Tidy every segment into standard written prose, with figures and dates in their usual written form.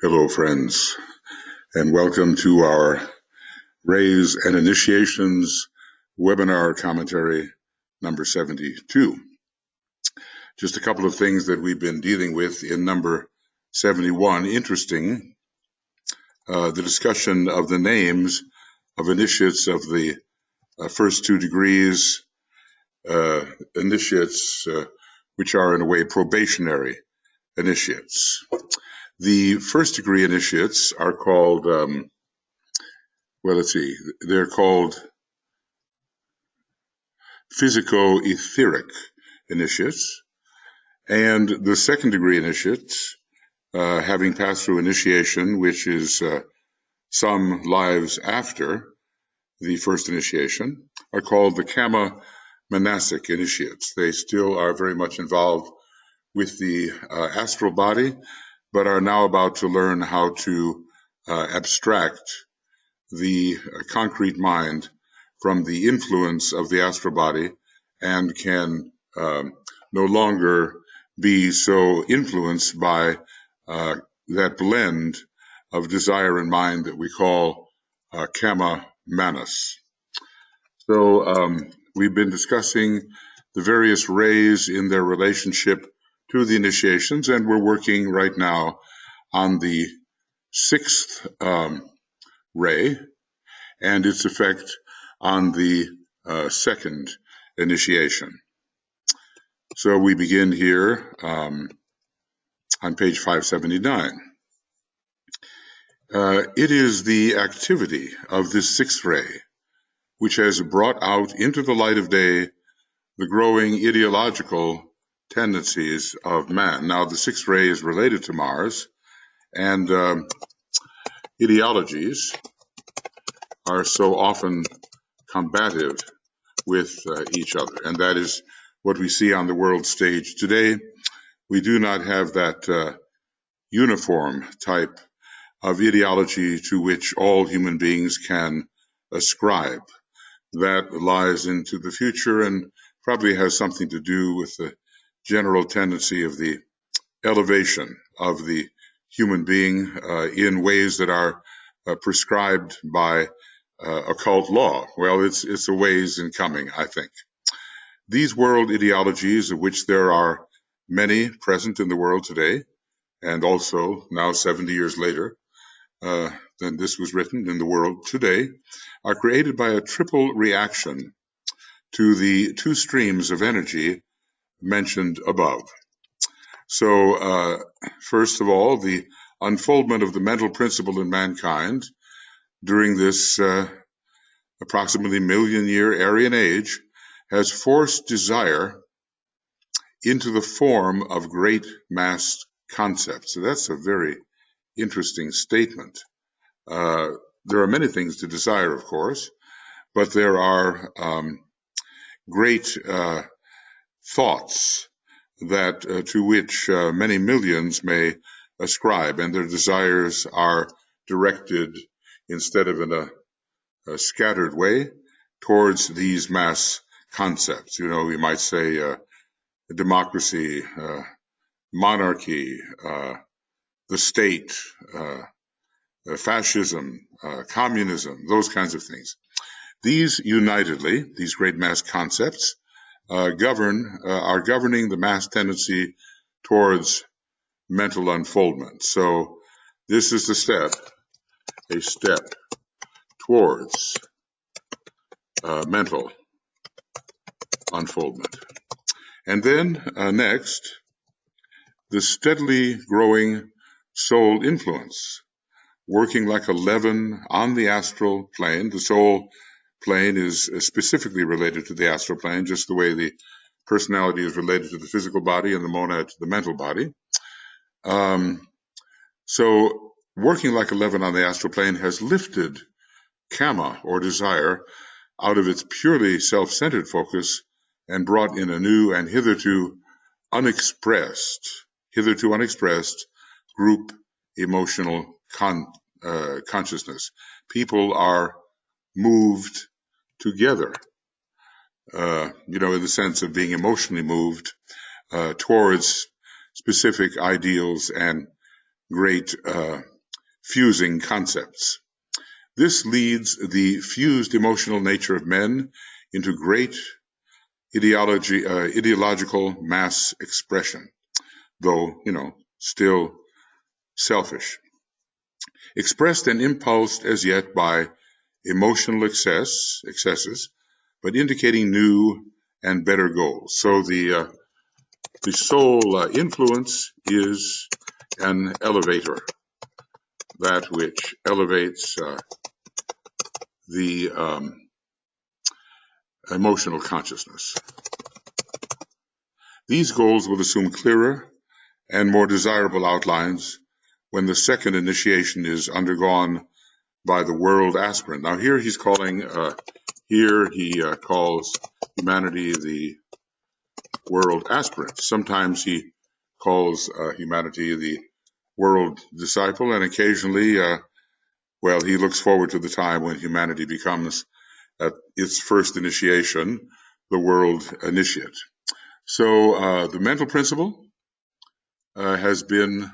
Hello, friends, and welcome to our Rays and Initiations webinar commentary number 72. Just a couple of things that we've been dealing with in number 71. Interesting, the discussion of the names of initiates of the first 2 degrees, initiates which are in a way probationary initiates. The first degree initiates are called, they're called physico-etheric initiates, and the second degree initiates, having passed through initiation, which is some lives after the first initiation, are called the Kama-manasic initiates. They still are very much involved with the astral body, but are now about to learn how to abstract the concrete mind from the influence of the astral body and can no longer be so influenced by that blend of desire and mind that we call Kama-manas. So we've been discussing the various rays in their relationship to the initiations, and we're working right now on the 6th ray and its effect on the second initiation. So we begin here on page 579. It is the activity of this 6th ray which has brought out into the light of day the growing ideological tendencies of man. Now, the 6th ray is related to Mars, and ideologies are so often combative with each other, and that is what we see on the world stage today. We do not have that uniform type of ideology to which all human beings can ascribe. That lies into the future and probably has something to do with the general tendency of the elevation of the human being in ways that are prescribed by occult law. Well, it's a ways in coming, I think. These world ideologies, of which there are many present in the world today, and also now 70 years later than this was written in the world today, are created by a triple reaction to the 2 streams of energy mentioned above. So, first of all, the unfoldment of the mental principle in mankind during this approximately million-year Aryan age has forced desire into the form of great mass concepts. So that's a very interesting statement. There are many things to desire, of course, but there are great thoughts that to which many millions may ascribe, and their desires are directed, instead of in a scattered way, towards these mass concepts. You know, we might say democracy, monarchy, the state, fascism, communism, those kinds of things. These unitedly, these great mass concepts, are governing the mass tendency towards mental unfoldment. So this is a step towards mental unfoldment. And then next, the steadily growing soul influence, working like a leaven on the astral plane. The soul plane is specifically related to the astral plane, just the way the personality is related to the physical body and the monad to the mental body. So working like a leaven on the astral plane has lifted Kama, or desire, out of its purely self-centered focus and brought in a new and hitherto unexpressed group emotional consciousness. People are moved together, in the sense of being emotionally moved towards specific ideals and great fusing concepts. This leads the fused emotional nature of men into great ideological mass expression, though, still selfish. Expressed and impulsed as yet by emotional excesses, but indicating new and better goals. So the soul influence is an elevator, that which elevates the emotional consciousness. These goals will assume clearer and more desirable outlines when the second initiation is undergone by the world aspirant. Now here he's calling, he calls humanity the world aspirant. Sometimes he calls humanity the world disciple, and occasionally, he looks forward to the time when humanity becomes, at its first initiation, the world initiate. So the mental principle has been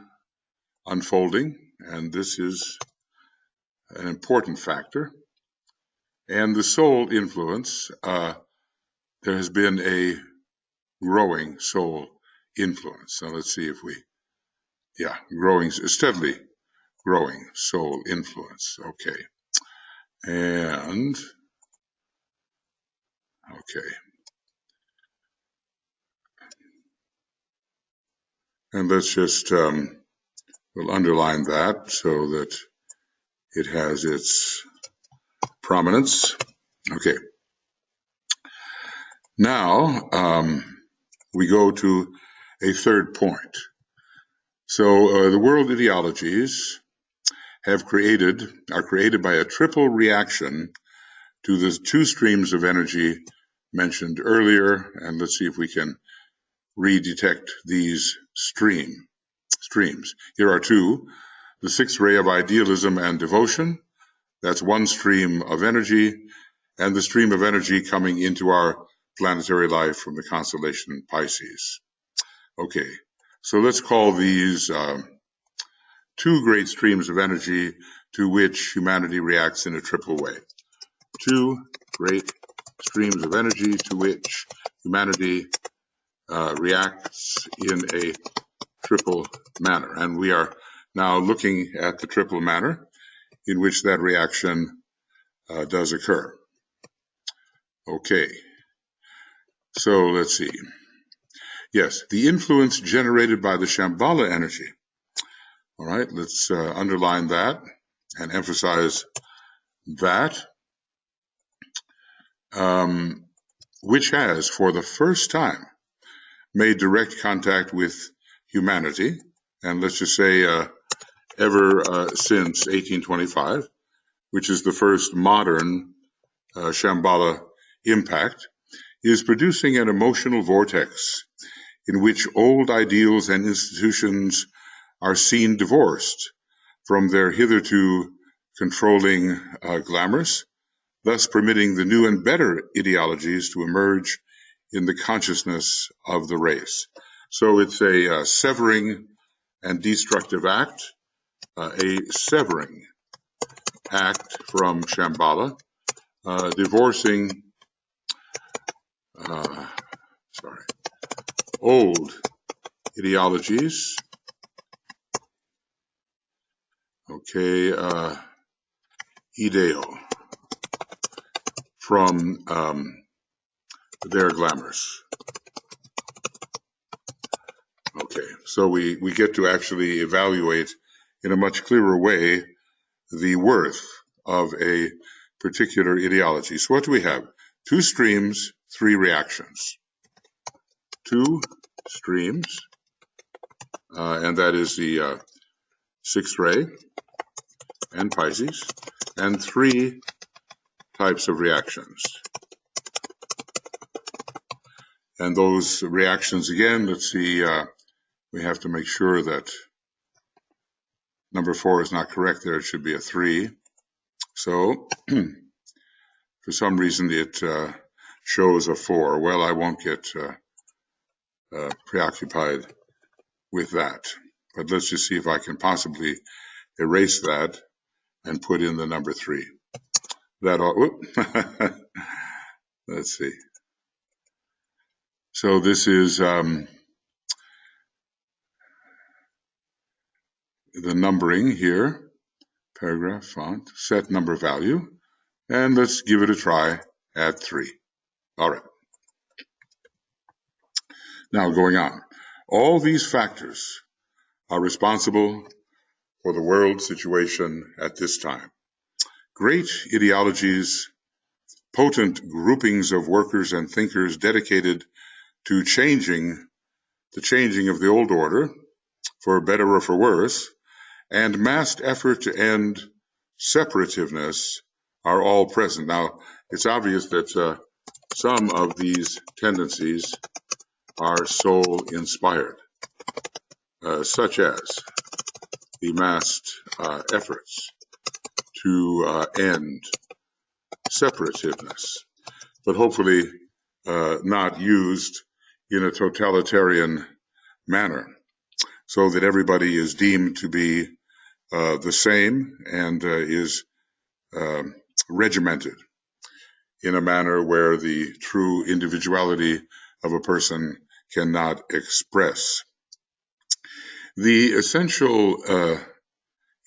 unfolding, and this is an important factor. And the soul influence, there has been a growing soul influence. So let's see if steadily growing soul influence. Okay. And let's just, we'll underline that so that it has its prominence. Okay. Now, we go to a third point. So the world ideologies are created by a triple reaction to the two streams of energy mentioned earlier, and let's see if we can redetect these streams. Here are two: the sixth ray of idealism and devotion, that's one stream of energy, and the stream of energy coming into our planetary life from the constellation Pisces. Okay, so let's call these two great streams of energy to which humanity reacts in a triple way. Two great streams of energy to which humanity reacts in a triple manner. And we are now looking at the triple manner in which that reaction does occur. Okay, so let's see. Yes, the influence generated by the Shamballa energy. All right, let's underline that and emphasize that, which has, for the first time, made direct contact with humanity, and let's just say ever since 1825, which is the first modern Shamballa impact, is producing an emotional vortex in which old ideals and institutions are seen divorced from their hitherto controlling glamours, thus permitting the new and better ideologies to emerge in the consciousness of the race. So it's a severing and destructive act, a severing act from Shamballa, divorcing old ideologies, ideo, from their glamours. Okay, so we get to actually evaluate in a much clearer way the worth of a particular ideology. So what do we have? Two streams, three reactions. Two streams, and that is the sixth ray and Pisces, and three types of reactions. And those reactions, again, let's see, we have to make sure that number 4 is not correct there. It should be a 3. So for some reason it shows a 4. Well, I won't get preoccupied with that. But let's just see if I can possibly erase that and put in the number 3. That all, let's see. So this is the numbering here, paragraph, font, set number value, and let's give it a try at 3. All right. Now going on. All these factors are responsible for the world situation at this time. Great ideologies, potent groupings of workers and thinkers dedicated to the changing of the old order, for better or for worse, and massed effort to end separativeness are all present. Now, it's obvious that some of these tendencies are soul-inspired, such as the massed efforts to end separativeness, but hopefully not used in a totalitarian manner, so that everybody is deemed to be the same and is regimented in a manner where the true individuality of a person cannot express. The essential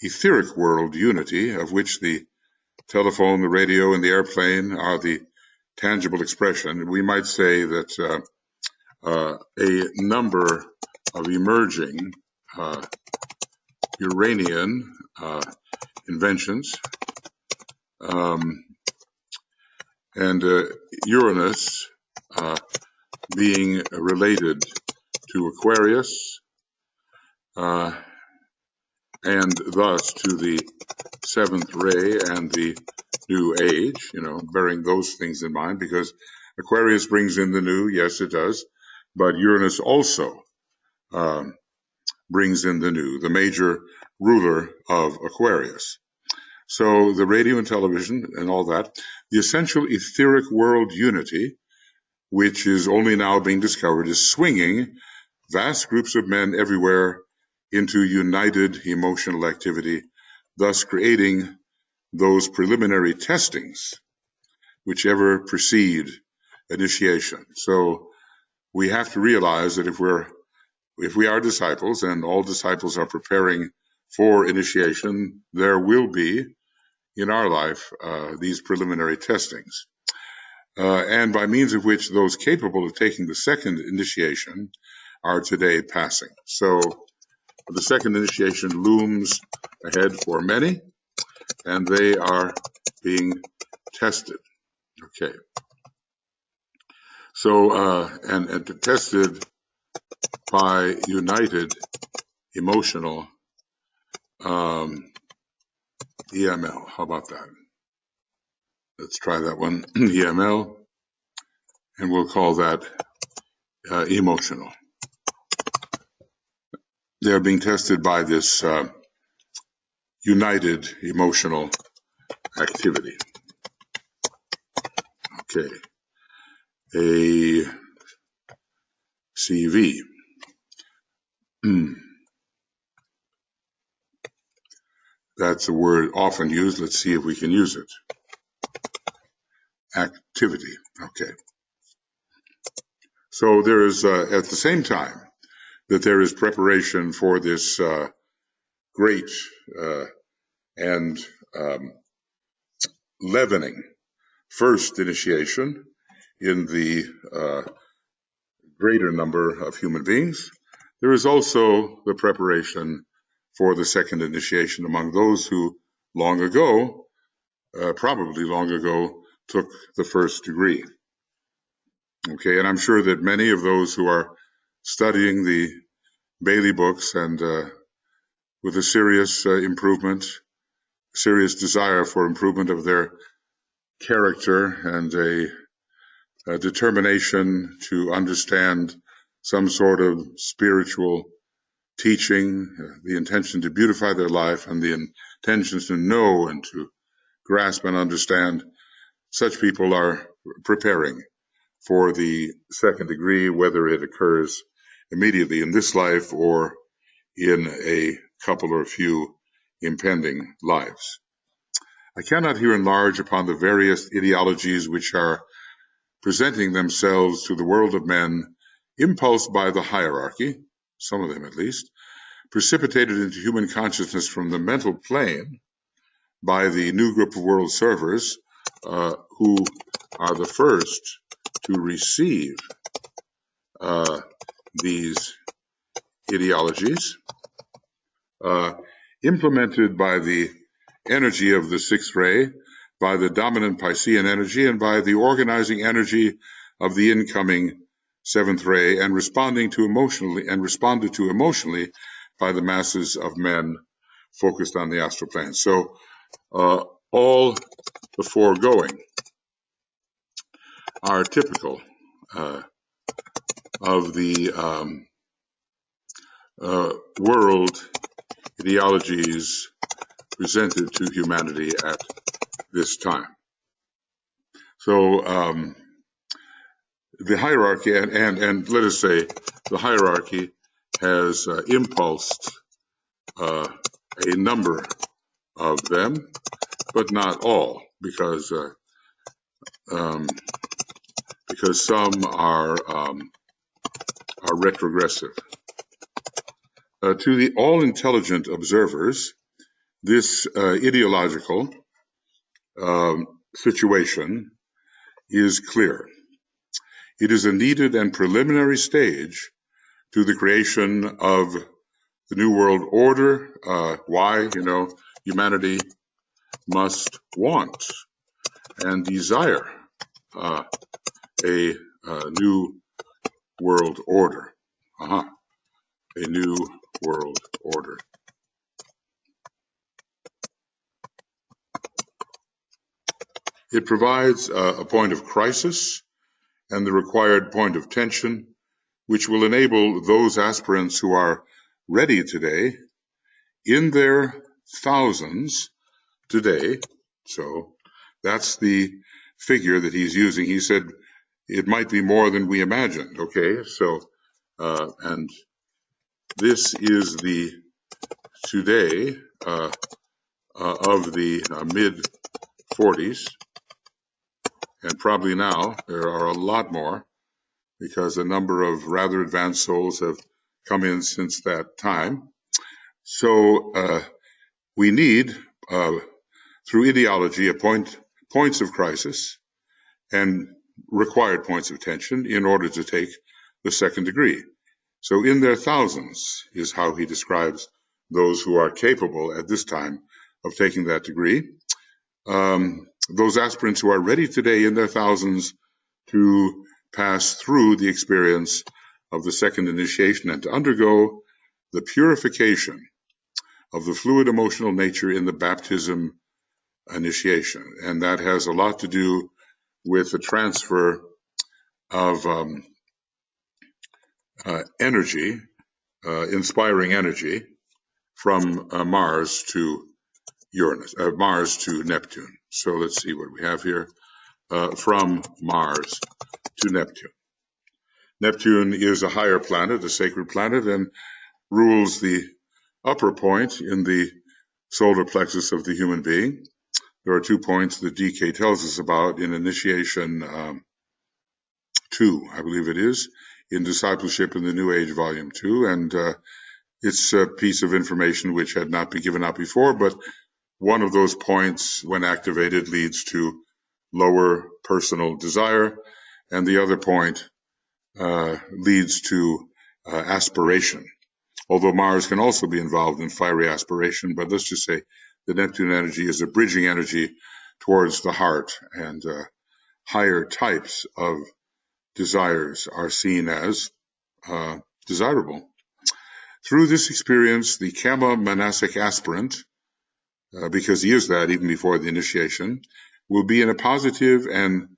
etheric world unity, of which the telephone, the radio, and the airplane are the tangible expression, we might say that a number of emerging Uranian inventions and Uranus being related to Aquarius and thus to the seventh ray and the new age, bearing those things in mind, because Aquarius brings in the new, yes it does, but Uranus also brings in the new, the major ruler of Aquarius. So the radio and television and all that, the essential etheric world unity, which is only now being discovered, is swinging vast groups of men everywhere into united emotional activity, thus creating those preliminary testings which ever precede initiation. So we have to realize that if we are disciples, and all disciples are preparing for initiation, there will be in our life these preliminary testings, and by means of which those capable of taking the second initiation are today passing. So the second initiation looms ahead for many, and they are being tested. Okay. So, and tested by united emotional EML. How about that? Let's try that one, EML, and we'll call that emotional. They're being tested by this united emotional activity. Okay. ACV. That's a word often used. Let's see if we can use it. Activity. Okay. So there is, at the same time that there is preparation for this great and leavening first initiation in the greater number of human beings, there is also the preparation for the second initiation among those who long ago, probably long ago, took the first degree. Okay, and I'm sure that many of those who are studying the Bailey books and with a serious improvement, serious desire for improvement of their character and a determination to understand some sort of spiritual teaching, the intention to beautify their life and the intentions to know and to grasp and understand, such people are preparing for the second degree, whether it occurs immediately in this life or in a couple or a few impending lives. I cannot here enlarge upon the various ideologies which are presenting themselves to the world of men, impulsed by the hierarchy, some of them at least, precipitated into human consciousness from the mental plane by the new group of world servers, who are the first to receive these ideologies, implemented by the energy of the sixth ray, by the dominant Piscean energy, and by the organizing energy of the incoming seventh ray, and responded to emotionally by the masses of men focused on the astral plane. So all the foregoing are typical of the world ideologies presented to humanity at this time. So the hierarchy, and let us say the hierarchy has impulsed a number of them, but not all, because some are retrogressive. To the all-intelligent observers, this ideological situation is clear. It is a needed and preliminary stage to the creation of the New World Order. Why? Humanity must want and desire a new world order. A new world order. It provides a point of crisis and the required point of tension, which will enable those aspirants who are ready today, in their thousands today. So that's the figure that he's using. He said it might be more than we imagined. Okay, so and this is the today of the mid 40s, and probably now there are a lot more, because a number of rather advanced souls have come in since that time. So we need, through ideology, points of crisis and required points of tension in order to take the second degree. So in their thousands is how he describes those who are capable at this time of taking that degree. Those aspirants who are ready today in their thousands to pass through the experience of the second initiation and to undergo the purification of the fluid emotional nature in the baptism initiation. And that has a lot to do with the transfer of energy, inspiring energy, from Mars to Uranus, Mars to Neptune. So let's see what we have here. From Mars to Neptune. Neptune is a higher planet, a sacred planet, and rules the upper point in the solar plexus of the human being. There are 2 points that DK tells us about in Initiation 2, I believe it is, in Discipleship in the New Age, Volume 2, and it's a piece of information which had not been given out before, but one of those points, when activated, leads to lower personal desire, and the other point leads to aspiration. Although Mars can also be involved in fiery aspiration, but let's just say the Neptune energy is a bridging energy towards the heart, and higher types of desires are seen as desirable. Through this experience, the Kama-manasic aspirant, because he is that even before the initiation, will be in a positive and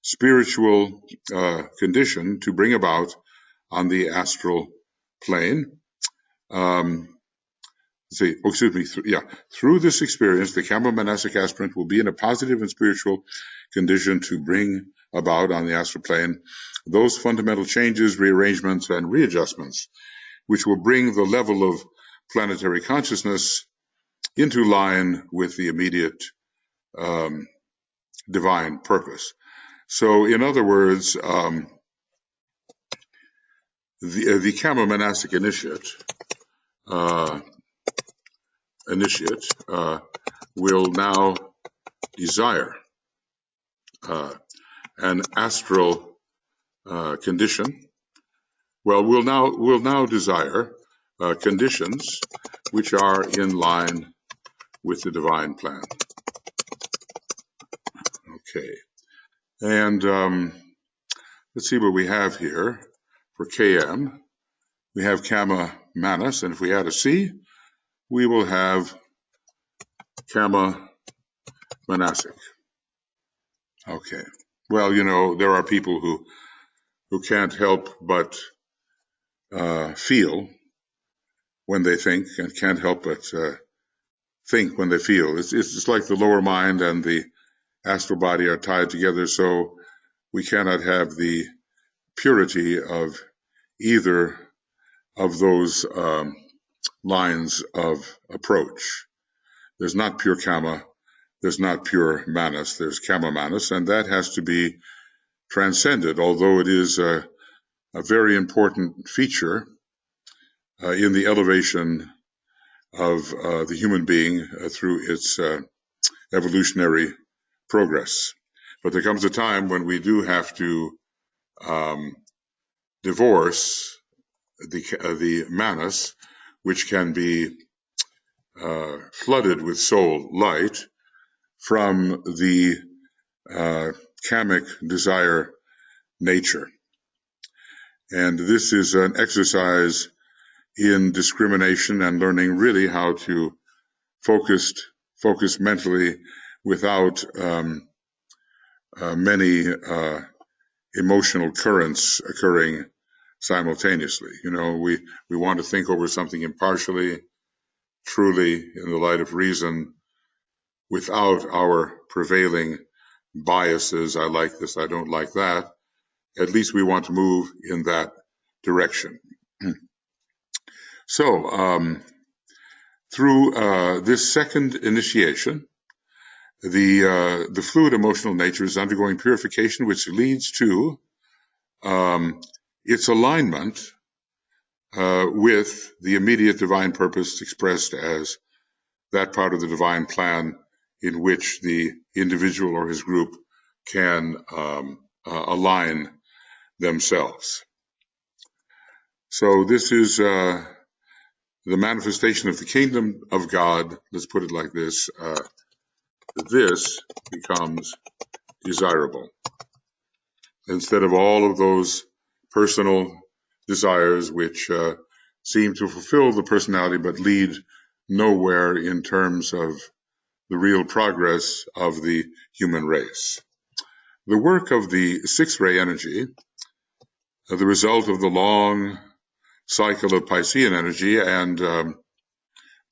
spiritual condition to bring about on the astral plane. Through this experience, the Kama-manasic aspirant will be in a positive and spiritual condition to bring about on the astral plane those fundamental changes, rearrangements, and readjustments which will bring the level of planetary consciousness into line with the immediate divine purpose. So, in other words, the Kama-manasic initiate will now desire an astral condition. Well, we'll now desire conditions which are in line with the divine plan. Okay, and let's see what we have here for Km. We have Kama-manas, and if we add a C, we will have Kama-manasic. Okay. Well, you know, there are people who can't help but feel when they think, and can't help but think when they feel. It's just like the lower mind and the astral body are tied together, so we cannot have the purity of either of those lines of approach. There's not pure Kama, there's not pure Manas, there's Kama-manas, and that has to be transcended, although it is a very important feature in the elevation of the human being through its evolutionary progress. But there comes a time when we do have to divorce the manas, which can be flooded with soul light, from the kamic desire nature. And this is an exercise in discrimination and learning really how to focus mentally without many emotional currents occurring simultaneously. You know, we want to think over something impartially, truly, in the light of reason, without our prevailing biases. I like this, I don't like that. At least we want to move in that direction. So, through this second initiation, the fluid emotional nature is undergoing purification, which leads to its alignment with the immediate divine purpose expressed as that part of the divine plan in which the individual or his group can align themselves. So this is the manifestation of the kingdom of God. Let's put it like this. This becomes desirable. Instead of all of those personal desires which seem to fulfill the personality but lead nowhere in terms of the real progress of the human race. The work of the sixth-ray energy, the result of the long cycle of Piscean energy and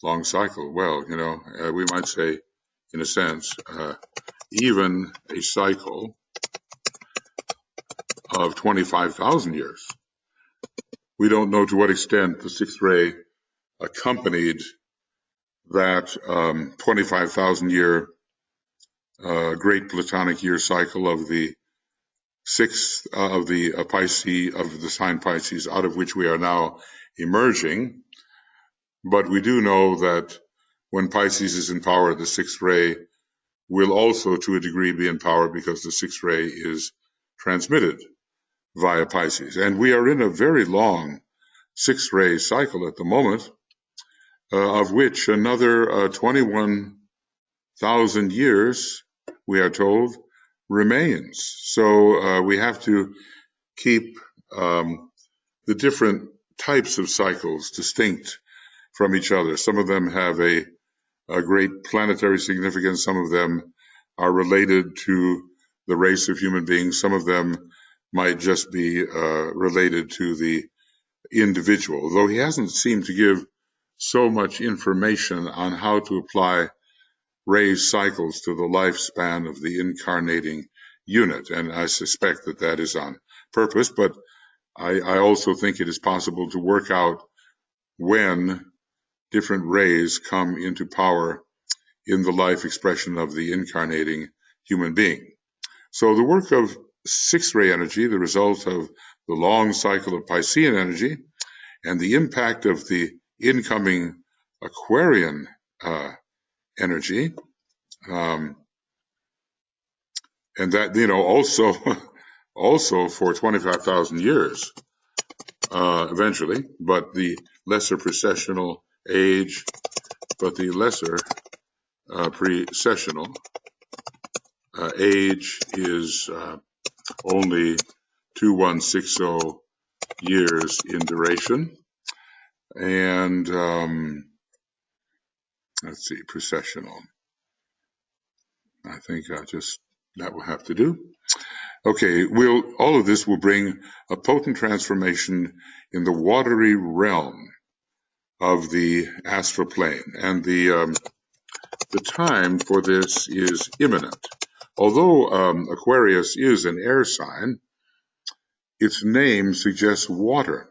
long cycle, well, you know, we might say, in a sense, even a cycle of 25,000 years. We don't know to what extent the sixth ray accompanied that 25,000 year great Platonic year cycle of the sixth of the Pisces, of the sign Pisces, out of which we are now emerging. But we do know that when Pisces is in power, the sixth ray will also to a degree be in power, because the sixth ray is transmitted via Pisces. And we are in a very long sixth ray cycle at the moment, of which another 21,000 years, we are told, remains. So we have to keep the different types of cycles distinct from each other. Some of them have a great planetary significance. Some of them are related to the race of human beings. Some of them might just be related to the individual, though he hasn't seemed to give so much information on how to apply Ray's cycles to the lifespan of the incarnating unit. And I suspect that that is on purpose, but I also think it is possible to work out when different rays come into power in the life expression of the incarnating human being. So the work of sixth-ray energy, the result of the long cycle of Piscean energy, and the impact of the incoming Aquarian energy, and that, also for 25,000 years, eventually, but the lesser precessional age, precessional age is only 2160 years in duration. And let's see, precessional. I think that will have to do. Okay, all of this will bring a potent transformation in the watery realm of the astral plane, and the time for this is imminent. Although Aquarius is an air sign, its name suggests water,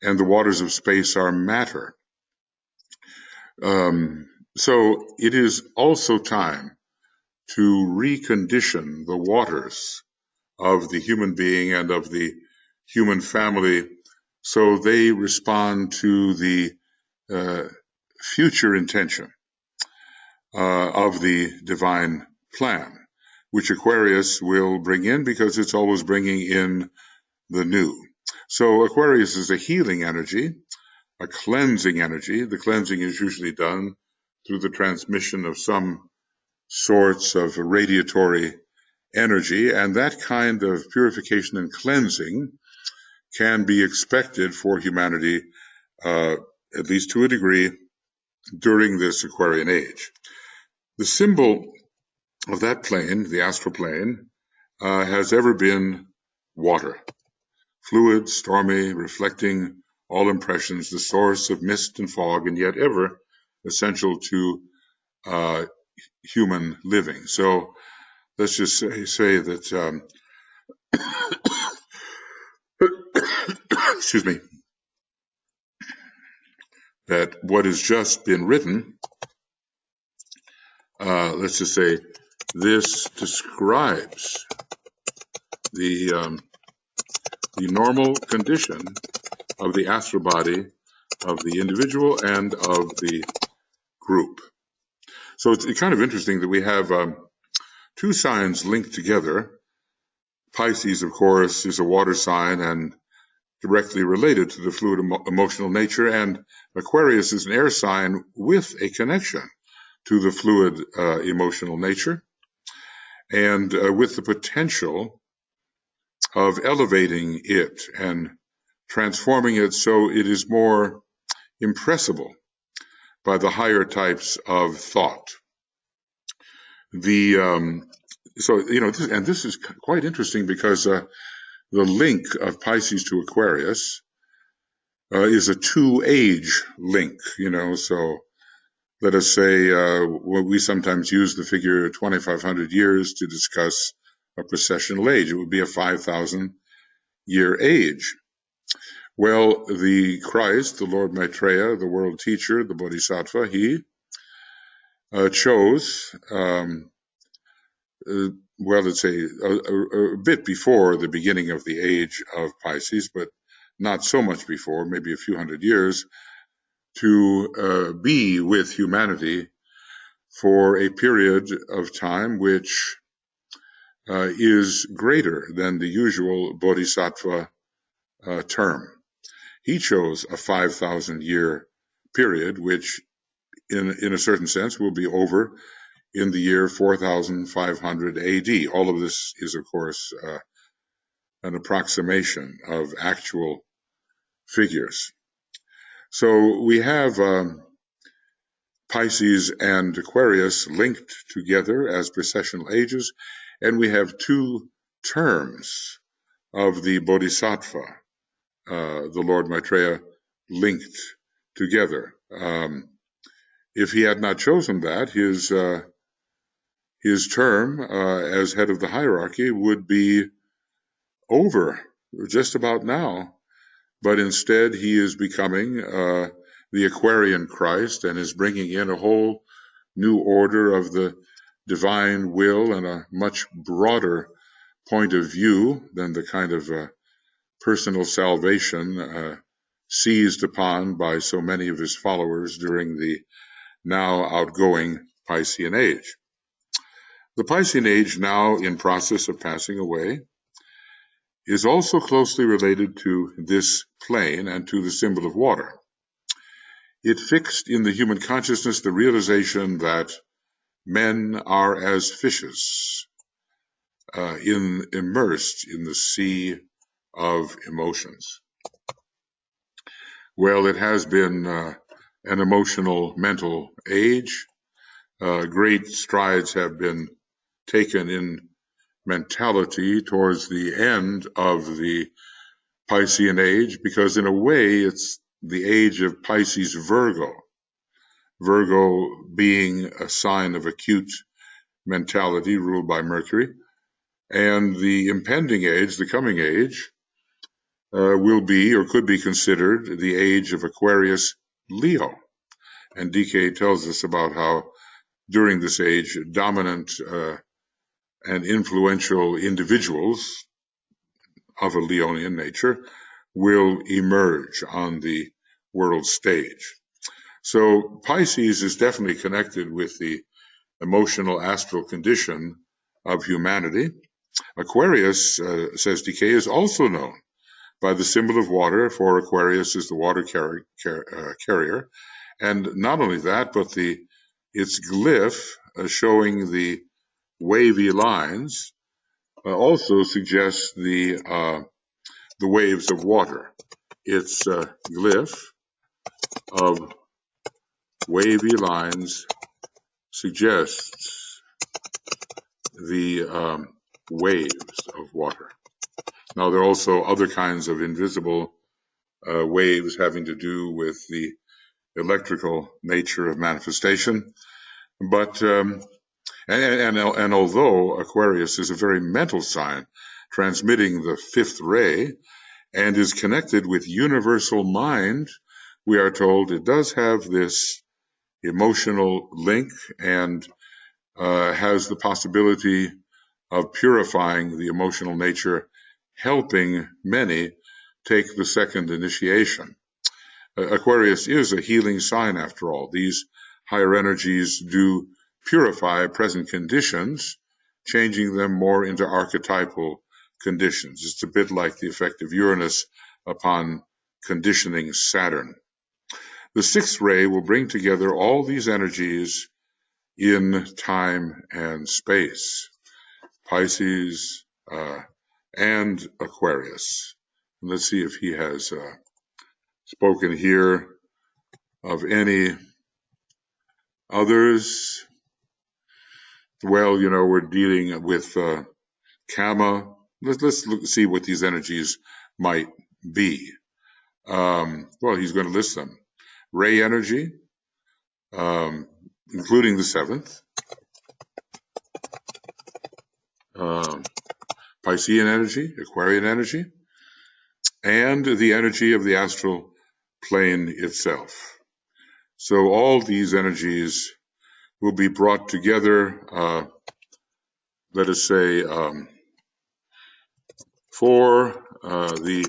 and the waters of space are matter. So it is also time to recondition the waters of the human being and of the human family so they respond to the future intention of the divine plan, which Aquarius will bring in because it's always bringing in the new. So Aquarius is a healing energy, a cleansing energy. The cleansing is usually done through the transmission of some sorts of radiatory energy, and that kind of purification and cleansing can be expected for humanity, at least to a degree, during this Aquarian age. The symbol of that plane, the astral plane, has ever been water. Fluid, stormy, reflecting all impressions, the source of mist and fog, and yet ever essential to human living. So let's just say that, excuse me, that what has just been written, let's just say this describes the normal condition of the astral body of the individual and of the group. So it's kind of interesting that we have two signs linked together. Pisces, of course, is a water sign and directly related to the fluid emotional nature, and Aquarius is an air sign with a connection to the fluid emotional nature, and with the potential of elevating it and transforming it so it is more impressible by the higher types of thought. This is quite interesting because the link of Pisces to Aquarius is a two-age link, so let us say we sometimes use the figure 2,500 years to discuss a precessional age. It would be a 5,000-year age. Well, the Christ, the Lord Maitreya, the world teacher, the Bodhisattva, he chose, let's say a bit before the beginning of the age of Pisces, but not so much before, maybe a few hundred years, to be with humanity for a period of time which is greater than the usual Bodhisattva term. He chose a 5,000-year period, which in a certain sense will be over in the year 4,500 AD. All of this is, of course, an approximation of actual figures. So we have Pisces and Aquarius linked together as precessional ages, and we have two terms of the Bodhisattva, the Lord Maitreya, linked together. If he had not chosen that, his term as head of the hierarchy would be over just about now, but instead he is becoming the Aquarian Christ and is bringing in a whole new order of the divine will and a much broader point of view than the kind of personal salvation seized upon by so many of his followers during the now outgoing Piscean Age. The Piscean Age, now in process of passing away, is also closely related to this plane and to the symbol of water. It fixed in the human consciousness the realization that men are as fishes, immersed in the sea of emotions. Well, it has been an emotional, mental age. Great strides have been taken in mentality towards the end of the Piscean Age, because in a way it's the age of Pisces Virgo. Virgo being a sign of acute mentality ruled by Mercury, and the impending age, the coming age, will be or could be considered the age of Aquarius Leo. And DK tells us about how during this age, dominant and influential individuals of a Leonian nature will emerge on the world stage. So Pisces is definitely connected with the emotional astral condition of humanity. Aquarius, says DK, is also known by the symbol of water, for Aquarius is the water carrier. And not only that, but its glyph showing the wavy lines also suggests the waves of water. Its glyph of wavy lines suggests the waves of water. Now, there are also other kinds of invisible waves having to do with the electrical nature of manifestation. But, and although Aquarius is a very mental sign, transmitting the fifth ray, and is connected with universal mind, we are told it does have this emotional link and has the possibility of purifying the emotional nature, helping many take the second initiation. Aquarius is a healing sign, after all. These higher energies do purify present conditions, changing them more into archetypal conditions. It's a bit like the effect of Uranus upon conditioning Saturn. The sixth ray will bring together all these energies in time and space. Pisces and Aquarius. And let's see if he has spoken here of any others. Well, we're dealing with Kama. Let's see what these energies might be. Well, he's going to list them. Ray energy, including the seventh. Piscean energy, Aquarian energy, and the energy of the astral plane itself. So all these energies will be brought together, let us say, for the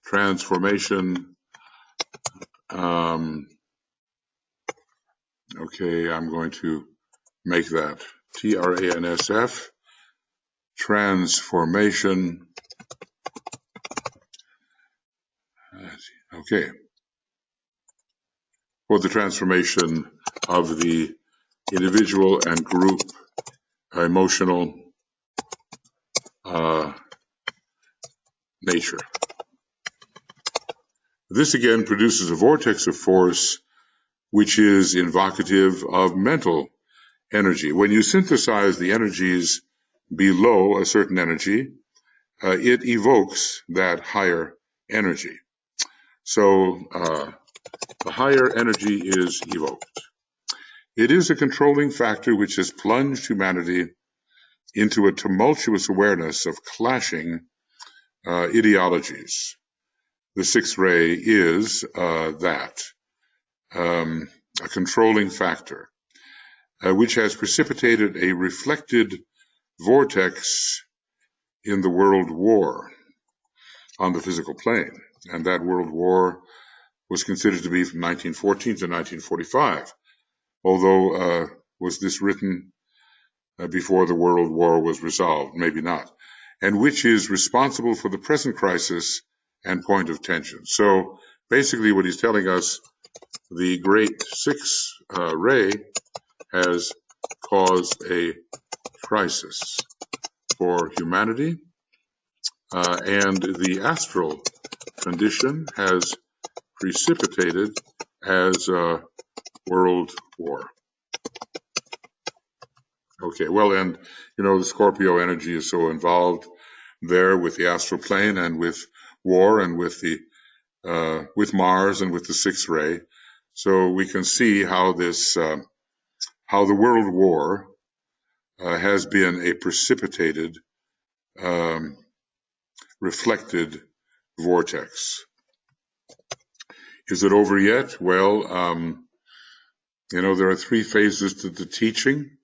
transformation. Okay, I'm going to make that TRANSF, transformation. Okay, for the transformation of the individual and group emotional nature. This again produces a vortex of force which is invocative of mental energy. When you synthesize the energies below a certain energy, it evokes that higher energy. So the higher energy is evoked. It is a controlling factor which has plunged humanity into a tumultuous awareness of clashing ideologies. The sixth ray is that. a controlling factor, which has precipitated a reflected vortex in the world war on the physical plane. And that world war was considered to be from 1914 to 1945, although was this written before the World War was resolved? Maybe not. And which is responsible for the present crisis and point of tension. So basically what he's telling us, the great six ray has caused a crisis for humanity, and the astral condition has precipitated as a world war. Okay, well, and the Scorpio energy is so involved there with the astral plane and with war and with the with Mars and with the sixth ray. So we can see how this how the world war has been a precipitated, reflected vortex. Is it over yet? Well, there are three phases to the teaching.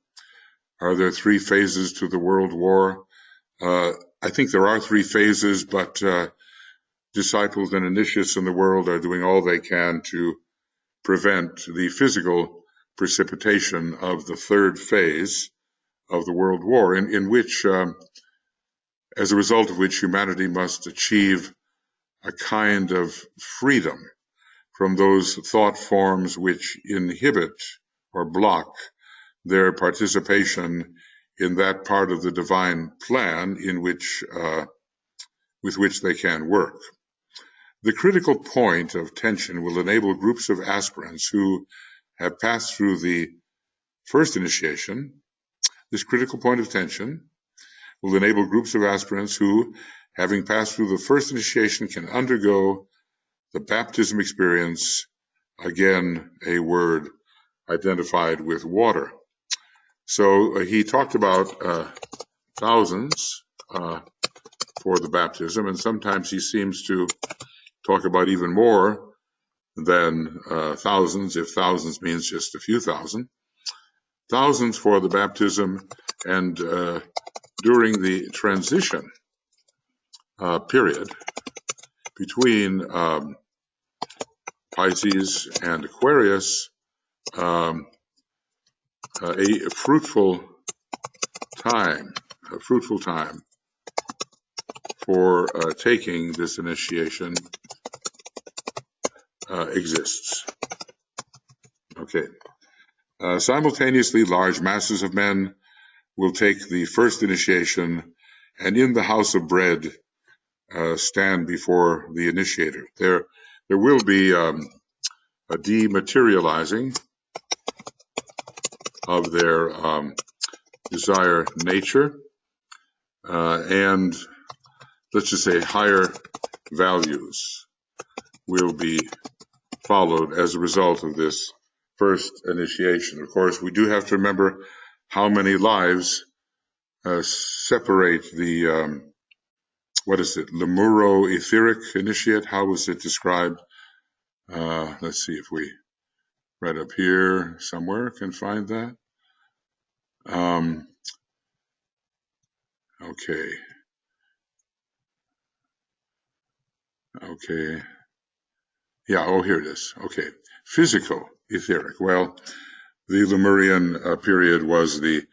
Are there three phases to the world war? I think there are three phases, but disciples and initiates in the world are doing all they can to prevent the physical precipitation of the third phase of the world war, in which, as a result of which, humanity must achieve a kind of freedom from those thought forms which inhibit or block their participation in that part of the divine plan in which, with which they can work. The critical point of tension will enable groups of aspirants who have passed through the first initiation. This critical point of tension will enable groups of aspirants who, having passed through the first initiation, can undergo the baptism experience, again, a word identified with water. So he talked about thousands for the baptism, and sometimes he seems to talk about even more than thousands, if thousands means just a few thousand. Thousands for the baptism, and during the transition period between Pisces and Aquarius, a fruitful time for taking this initiation exists. Okay. Simultaneously, large masses of men will take the first initiation, and in the house of bread stand before the initiator. There will be a dematerializing of their desire nature, and let's just say higher values will be followed as a result of this first initiation. Of course, we do have to remember how many lives separate the, Lemuro etheric initiate. How was it described? Let's see if we right up here somewhere can find that. Okay. Yeah, oh, here it is. Okay. Physical etheric. Well, the Lemurian period was the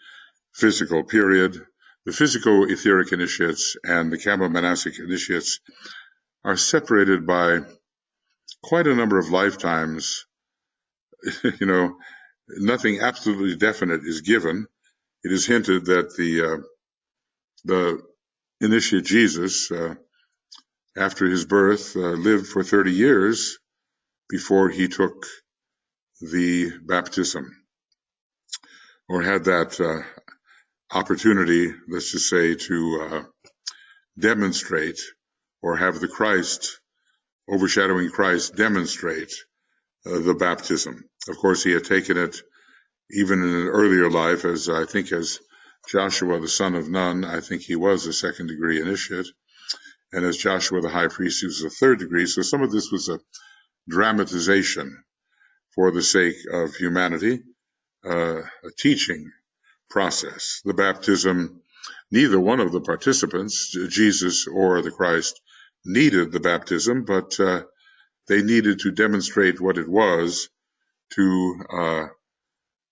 physical period. The physical etheric initiates and the Kama-manasic initiates are separated by quite a number of lifetimes. Nothing absolutely definite is given. It is hinted that the initiate Jesus, after his birth, lived for 30 years before he took the baptism, or had that opportunity, let's just say, to demonstrate, or have the Christ, overshadowing Christ, demonstrate the baptism. Of course, he had taken it even in an earlier life, as Joshua, the son of Nun. I think he was a second degree initiate. And as Joshua, the high priest, he was a third degree. So some of this was a dramatization for the sake of humanity, a teaching process. The baptism, neither one of the participants, Jesus or the Christ, needed the baptism, but they needed to demonstrate what it was to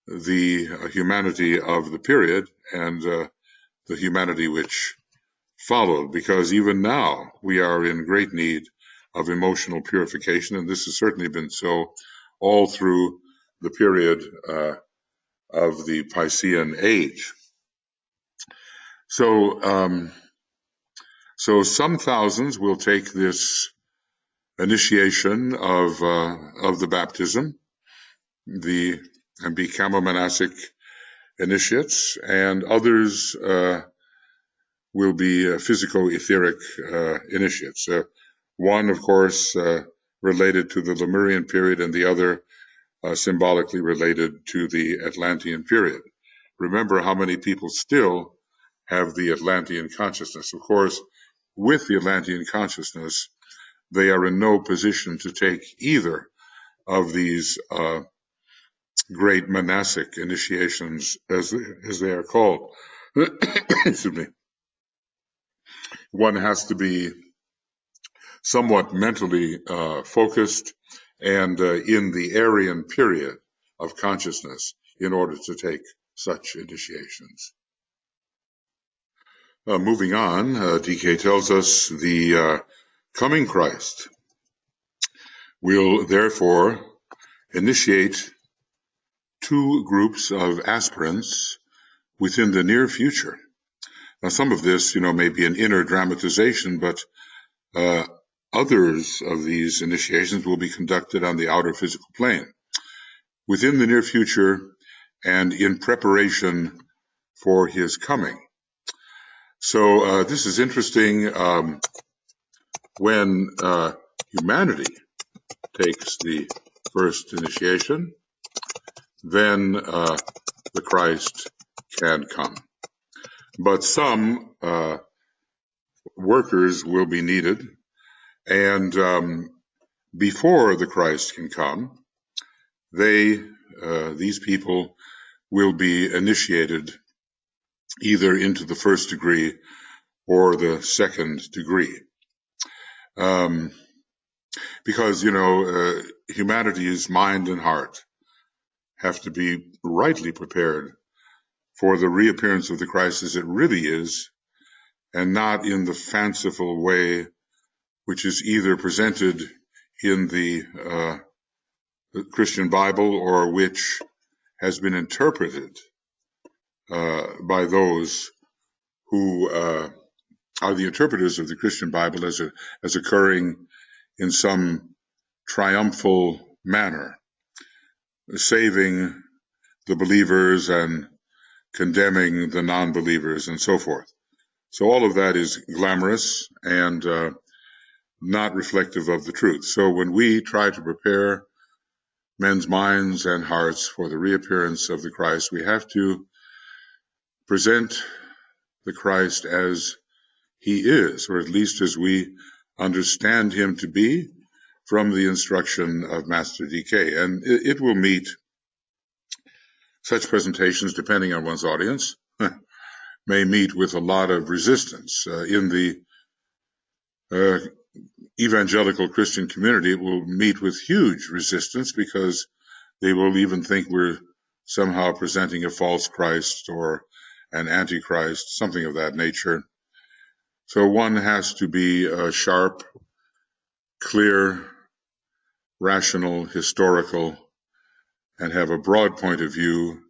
the humanity of the period and the humanity which followed, because even now we are in great need of emotional purification, and this has certainly been so all through the period of the Piscesan Age. So some thousands will take this initiation of the baptism, and be Kama-manasic initiates, and others will be physico-etheric initiates. One, of course, related to the Lemurian period, and the other symbolically related to the Atlantean period. Remember how many people still have the Atlantean consciousness. Of course, with the Atlantean consciousness, they are in no position to take either of these great monastic initiations, as they are called. Excuse me. One has to be somewhat mentally focused and in the Aryan period of consciousness in order to take such initiations. Moving on, DK tells us the coming Christ will therefore initiate two groups of aspirants within the near future. Now, some of this, may be an inner dramatization, but others of these initiations will be conducted on the outer physical plane within the near future and in preparation for his coming. So this is interesting. When humanity takes the first initiation, then the Christ can come. But some workers will be needed, and before the Christ can come, these people will be initiated either into the first degree or the second degree. Because, humanity's mind and heart have to be rightly prepared for the reappearance of the Christ as it really is, and not in the fanciful way which is either presented in the Christian Bible or which has been interpreted by those who are the interpreters of the Christian Bible as occurring in some triumphal manner, saving the believers and condemning the non-believers and so forth. So all of that is glamorous and not reflective of the truth. So when we try to prepare men's minds and hearts for the reappearance of the Christ, we have to present the Christ as he is, or at least as we understand him to be from the instruction of Master DK. And it will meet such presentations, depending on one's audience, may meet with a lot of resistance. In the evangelical Christian community, it will meet with huge resistance because they will even think we're somehow presenting a false Christ or an antichrist, something of that nature. So one has to be sharp, clear, rational, historical, and have a broad point of view,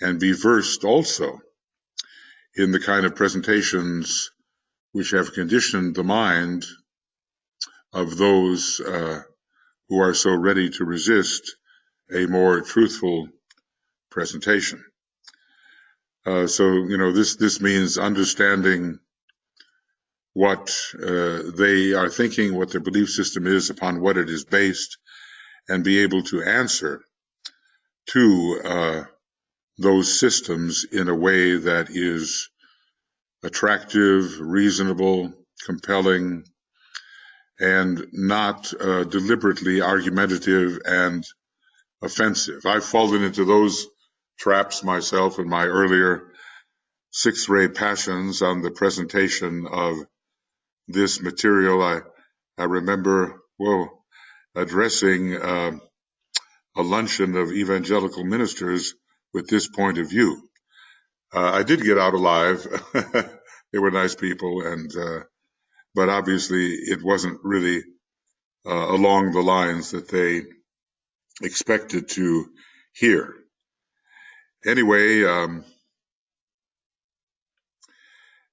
and be versed also in the kind of presentations which have conditioned the mind of those who are so ready to resist a more truthful presentation. So this means understanding what they are thinking, what their belief system is, upon what it is based, and be able to answer to those systems in a way that is attractive, reasonable, compelling, and not deliberately argumentative and offensive. I've fallen into those traps myself in my earlier sixth ray passions on the presentation of this material. I remember, addressing a luncheon of evangelical ministers with this point of view. I did get out alive. They were nice people, but obviously it wasn't really along the lines that they expected to hear. Anyway,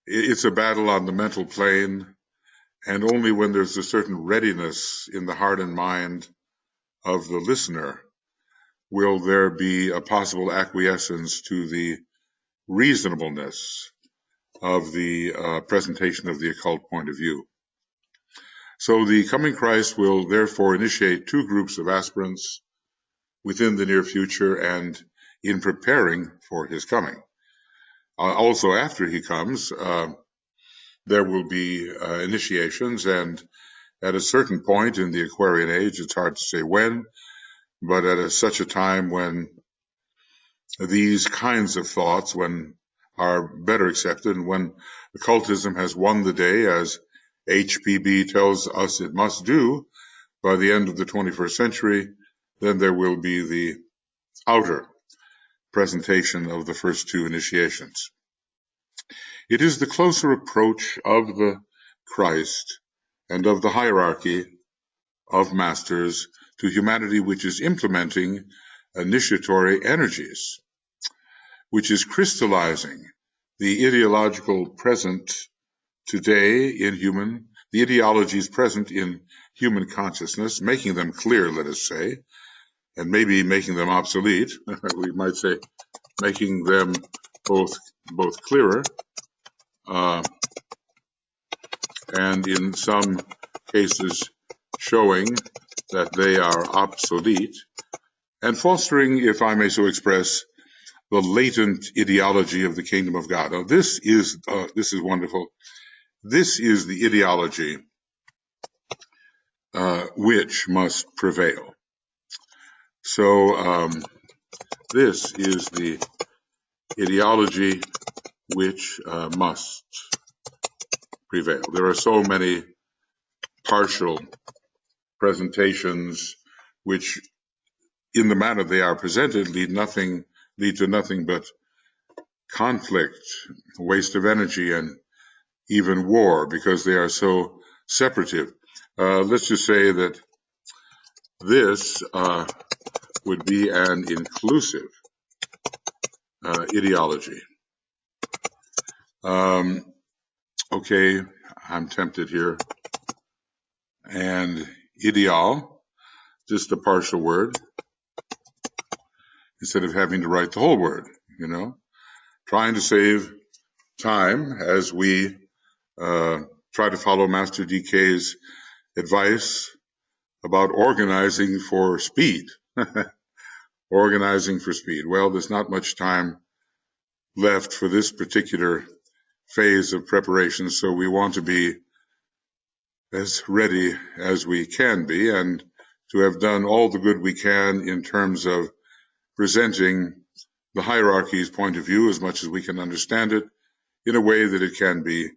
it's a battle on the mental plane, and only when there's a certain readiness in the heart and mind of the listener will there be a possible acquiescence to the reasonableness of the presentation of the occult point of view. So the coming Christ will therefore initiate two groups of aspirants within the near future and in preparing for his coming. Also, after he comes, there will be initiations, and at a certain point in the Aquarian age, it's hard to say when, but at such a time when these kinds of thoughts are better accepted, and when occultism has won the day, as HPB tells us it must do by the end of the 21st century, then there will be the outer presentation of the first two initiations. It is the closer approach of the Christ and of the hierarchy of masters to humanity which is implementing initiatory energies, which is crystallizing the ideological present today in the ideologies present in human consciousness, making them clear, let us say, and maybe making them obsolete. We might say making them both clearer and in some cases showing that they are obsolete, and fostering, if I may so express, the latent ideology of the kingdom of God. Now, this is wonderful. This is the ideology which must prevail. So this is the ideology which must prevail. There are so many partial presentations which, in the manner they are presented, lead to nothing but conflict, waste of energy, and even war, because they are so separative. Let's just say that this would be an inclusive ideology. Okay, I'm tempted here. And ideal, just a partial word, instead of having to write the whole word, trying to save time as we try to follow Master DK's advice about organizing for speed. Organizing for speed. Well, there's not much time left for this particular phase of preparation, so we want to be as ready as we can be and to have done all the good we can in terms of presenting the hierarchy's point of view as much as we can understand it in a way that it can be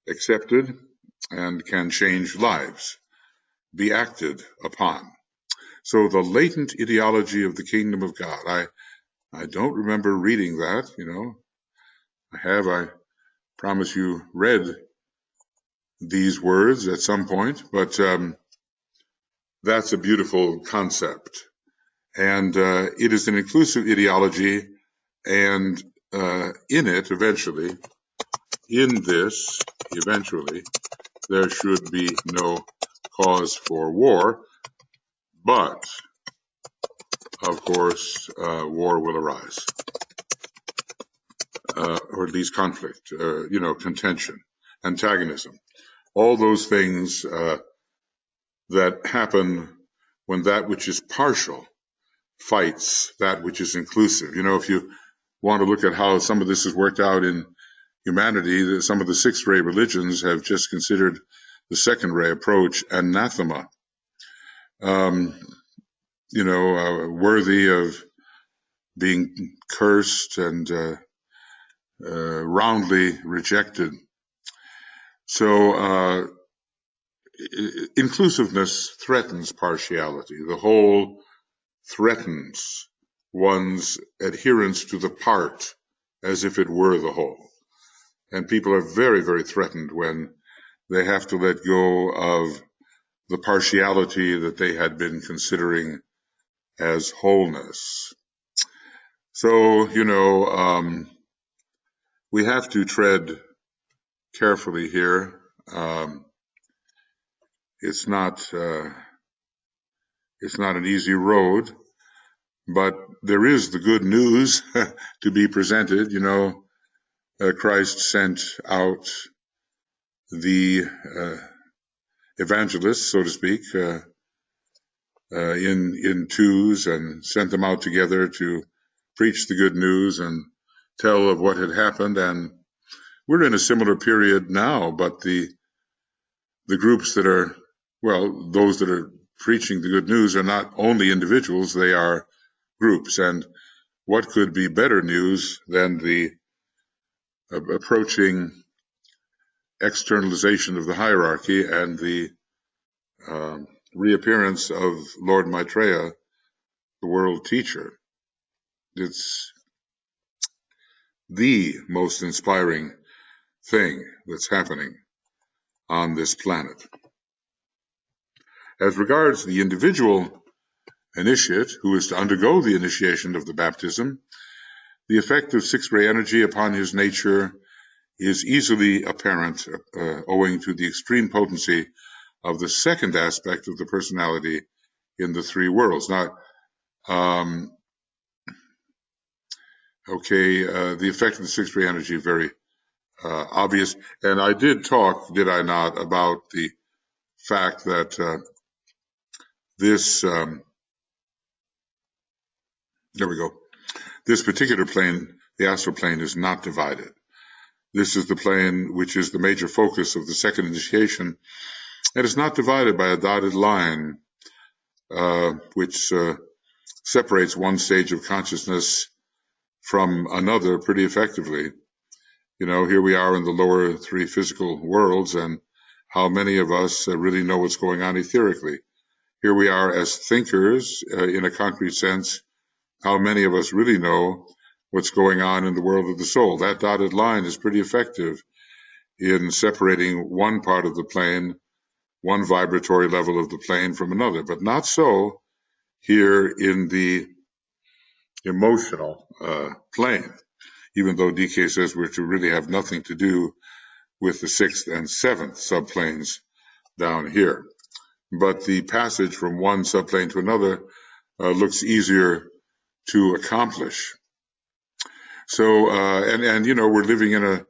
accepted and can change lives, be acted upon. So the latent ideology of the kingdom of God. I don't remember reading that, I promise you, read these words at some point, but that's a beautiful concept. And it is an inclusive ideology, and in this, eventually, there should be no cause for war, but, of course, war will arise, or at least conflict, contention, antagonism, all those things that happen when that which is partial fights that which is inclusive. If you want to look at how some of this has worked out in humanity, some of the sixth ray religions have just considered the second ray approach anathema. worthy of being cursed and roundly rejected. So inclusiveness threatens partiality. The whole threatens one's adherence to the part as if it were the whole. And people are very, very threatened when they have to let go of the partiality that they had been considering as wholeness. So, we have to tread carefully here. It's not an easy road, but there is the good news to be presented. Christ sent out the evangelists, so to speak, in twos, and sent them out together to preach the good news and tell of what had happened. And we're in a similar period now, but the groups that are, those that are preaching the good news are not only individuals, they are groups. And what could be better news than the approaching externalization of the hierarchy and the reappearance of Lord Maitreya, the world teacher? It's the most inspiring thing that's happening on this planet. As regards the individual initiate who is to undergo the initiation of the baptism, the effect of sixth-ray energy upon his nature is easily apparent, owing to the extreme potency of the second aspect of the personality in the three worlds. Now, the effect of the sixth-ray energy, very obvious. And I did talk, did I not, about the fact that this particular plane, the astral plane, is not divided. This is the plane which is the major focus of the second initiation, and it's not divided by a dotted line, which separates one stage of consciousness from another pretty effectively. Here we are in the lower three physical worlds, and how many of us really know what's going on etherically? Here we are as thinkers, in a concrete sense. How many of us really know what's going on in the world of the soul? That dotted line is pretty effective in separating one part of the plane, one vibratory level of the plane, from another, but not so here in the emotional plane, even though DK says we're to really have nothing to do with the sixth and seventh subplanes down here. But the passage from one subplane to another looks easier to accomplish. So, we're living in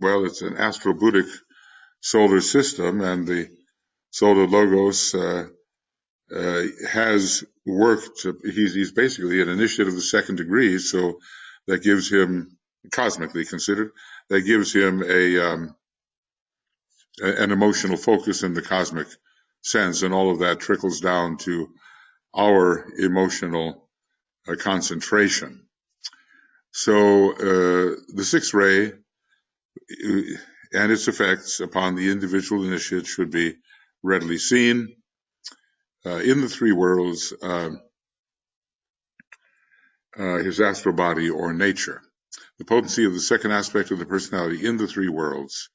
it's an astral-Buddhic solar system, and the solar logos has worked. He's basically an initiate of the second degree, so that gives him, cosmically considered, that gives him an emotional focus in the cosmic sense, and all of that trickles down to our emotional concentration. So the sixth ray and its effects upon the individual initiate should be readily seen in the three worlds, his astral body or nature. The potency of the second aspect of the personality in the three worlds,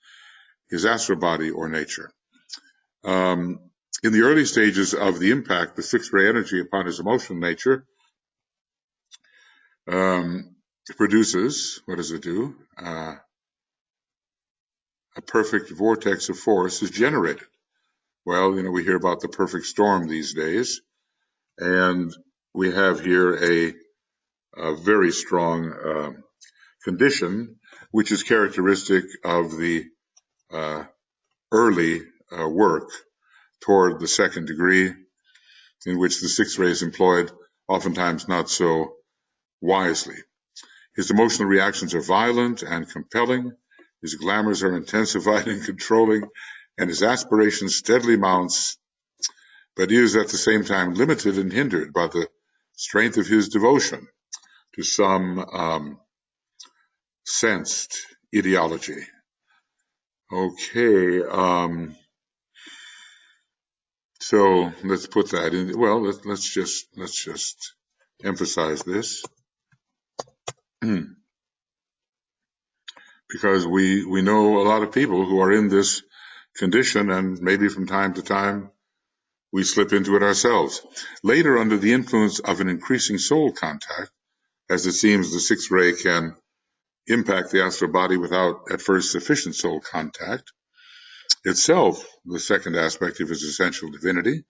his astral body or nature. In the early stages of the impact, the sixth ray energy upon his emotional nature produces, what does it do? A perfect vortex of force is generated. Well, we hear about the perfect storm these days, and we have here a very strong condition, which is characteristic of the early work toward the second degree, in which the sixth ray is employed, oftentimes not so wisely. His emotional reactions are violent and compelling. His glamours are intensified and controlling, and his aspiration steadily mounts but is at the same time limited and hindered by the strength of his devotion to some sensed ideology. Okay, so let's put that in. Well, let's just emphasize this, because we know a lot of people who are in this condition, and maybe from time to time we slip into it ourselves. Later, under the influence of an increasing soul contact, as it seems the sixth ray can impact the astral body without at first sufficient soul contact, itself the second aspect of his essential divinity,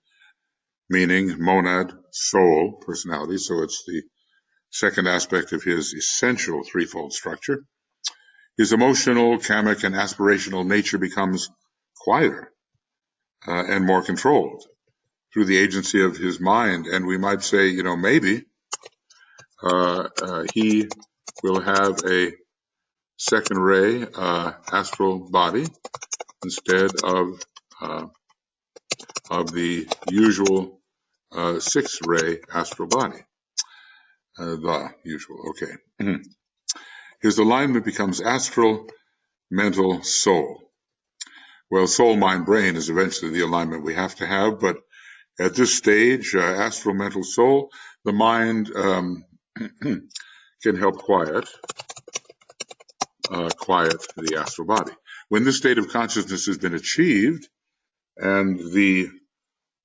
meaning monad, soul, personality, so it's the second aspect of his essential threefold structure. His emotional, kamic, and aspirational nature becomes quieter and more controlled through the agency of his mind. And we might say, maybe he will have a second ray astral body instead of the usual sixth ray astral body. The usual, okay. His alignment becomes astral, mental, soul. Well, soul, mind, brain is eventually the alignment we have to have, but at this stage, astral, mental, soul, the mind can help quiet the astral body. When this state of consciousness has been achieved and the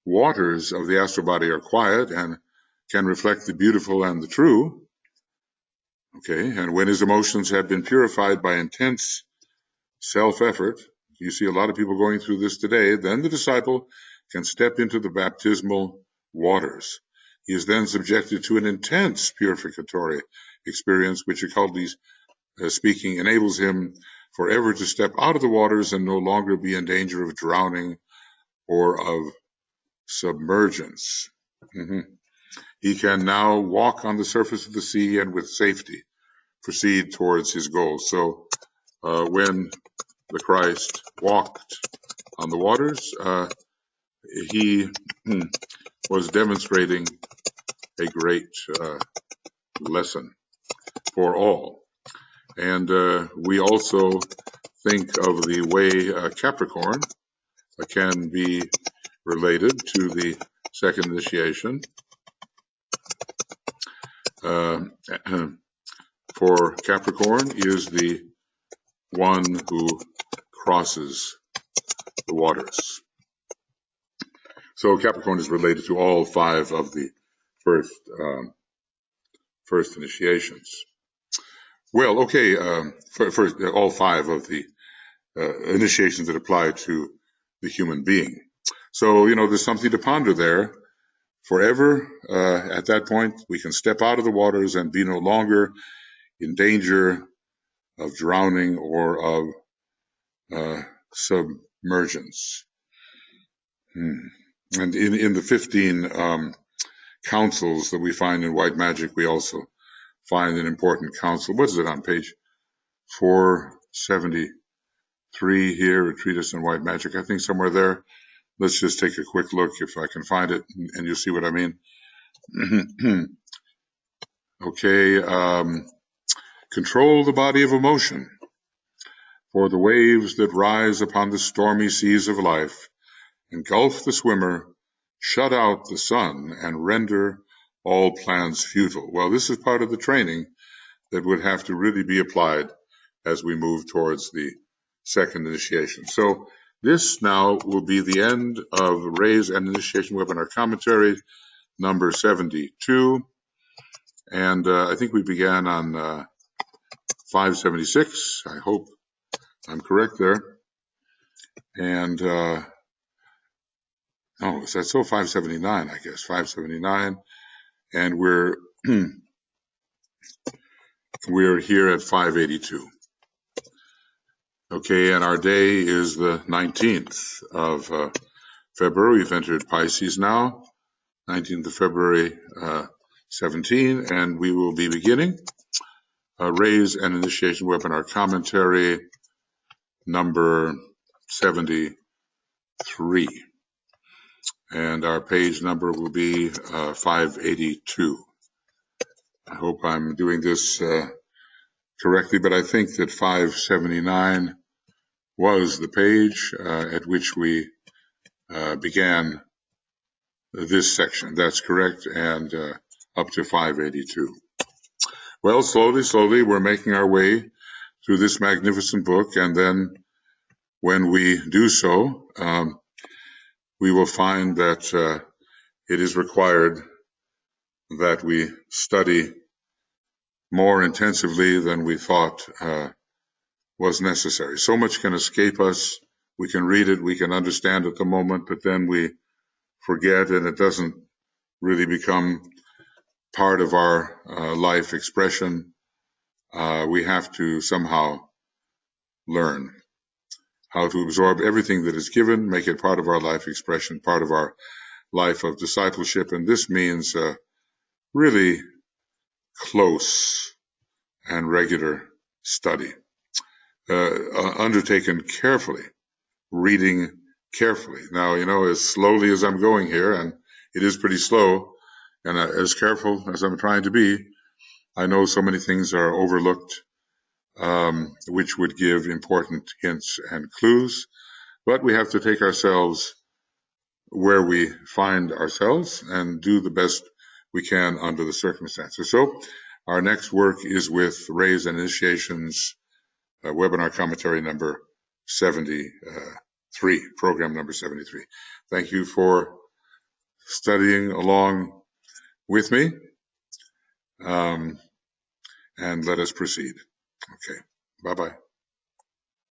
waters of the astral body are quiet and can reflect the beautiful and the true, okay, and when his emotions have been purified by intense self-effort, you see a lot of people going through this today, then the disciple can step into the baptismal waters. He is then subjected to an intense purificatory experience, which occultly speaking enables him forever to step out of the waters and no longer be in danger of drowning or of submergence. He can now walk on the surface of the sea and with safety proceed towards his goal. So when the Christ walked on the waters, he was demonstrating a great lesson for all. And we also think of the way Capricorn can be related to the second initiation. For Capricorn is the one who crosses the waters. So Capricorn is related to all five of the first initiations. Well, okay, first, all five of the initiations that apply to the human being. So, there's something to ponder there. Forever, at that point, we can step out of the waters and be no longer in danger of drowning or of submergence. And in the 15 counsels that we find in white magic, we also find an important counsel. What is it on page 473 here, a treatise in white magic? I think somewhere there. Let's just take a quick look if I can find it, and you'll see what I mean. Okay, control the body of emotion, for the waves that rise upon the stormy seas of life engulf the swimmer, shut out the sun, and render all plans futile. Well, this is part of the training that would have to really be applied as we move towards the second initiation. So this now will be the end of Rays and Initiation Webinar Commentary number 72. And I think we began on 576. I hope I'm correct there. And, oh, is that so? 579, I guess, 579. And we're here at 582. Okay, and our day is the 19th of February. We've entered Pisces now, 19th of February 17, and we will be beginning Rays and Initiation Webinar Commentary number 73. and our page number will be 582. I hope I'm doing this correctly, but I think that 579 was the page at which we began this section. That's correct, and up to 582. Well, slowly, we're making our way through this magnificent book, and then when we do so, we will find that it is required that we study more intensively than we thought was necessary. So much can escape us. We can read it, we can understand at the moment, but then we forget, and it doesn't really become part of our life expression. We have to somehow learn how to absorb everything that is given, make it part of our life expression, part of our life of discipleship, and this means really close and regular study, undertaken carefully, reading carefully. Now, as slowly as I'm going here, and it is pretty slow, and as careful as I'm trying to be, I know so many things are overlooked, which would give important hints and clues, but we have to take ourselves where we find ourselves and do the best we can under the circumstances. So our next work is with Rays and Initiations, webinar commentary number 73, program number 73. Thank you for studying along with me, and let us proceed. Okay, bye-bye.